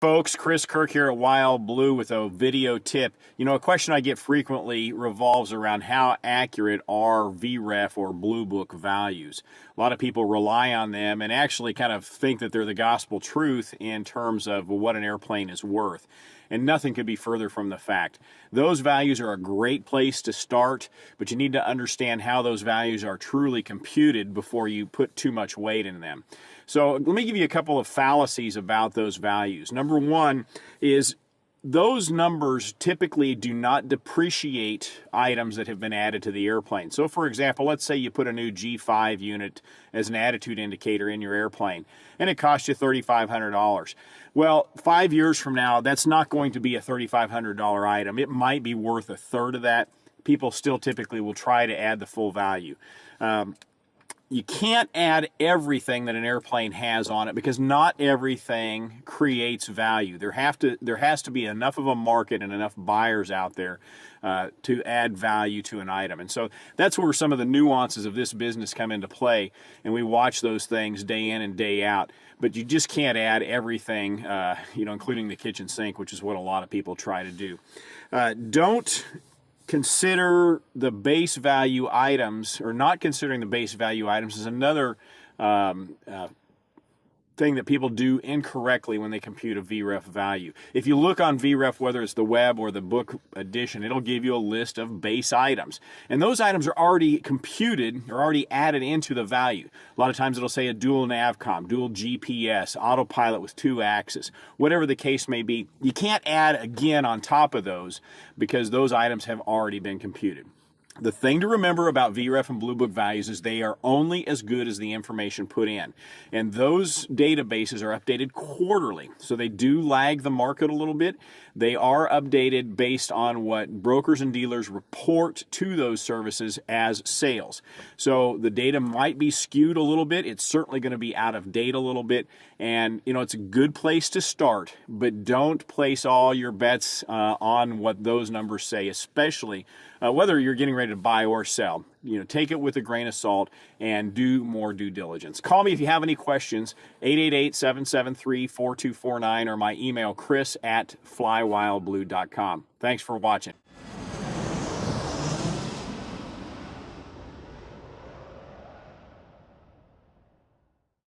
Folks, Kirk here at WildBlue with a video tip. A question I get frequently revolves around how accurate are Vref or Bluebook values. A lot of people rely on them and actually kind of think that they're the gospel truth in terms of what an airplane is worth. And nothing could be further from the fact. Those values are a great place to start, but you need to understand how those values are truly computed before you put too much weight in them. So let me give you a couple of fallacies about those values. Number one is those numbers typically do not depreciate items that have been added to the airplane. So for example, let's say you put a new G5 unit as an attitude indicator in your airplane and it cost you $3,500. Well, 5 years from now, that's not going to be a $3,500 item. It might be worth a third of that. People still typically will try to add the full value. You can't add everything that an airplane has on it because not everything creates value. There has to be enough of a market and enough buyers out there to add value to an item. And so that's where some of the nuances of this business come into play, and we watch those things day in and day out. But you just can't add everything, including the kitchen sink, which is what a lot of people try to do. Don't consider the base value items, or not considering the base value items is another thing that people do incorrectly when they compute a Vref value. If you look on Vref, whether it's the web or the book edition, it'll give you a list of base items. And those items are already computed, or already added into the value. A lot of times it'll say a dual navcom, dual GPS, autopilot with 2 axes, whatever the case may be. You can't add again on top of those because those items have already been computed. The thing to remember about Vref and Bluebook values is they are only as good as the information put in. And those databases are updated quarterly. So they do lag the market a little bit. They are updated based on what brokers and dealers report to those services as sales. So the data might be skewed a little bit. It's certainly going to be out of date a little bit. And, it's a good place to start, but don't place all your bets on what those numbers say, especially whether you're getting ready to buy or sell. Take it with a grain of salt and do more due diligence. Call me if you have any questions, 888-773-4249, or my email, chris@flywildblue.com. Thanks for watching.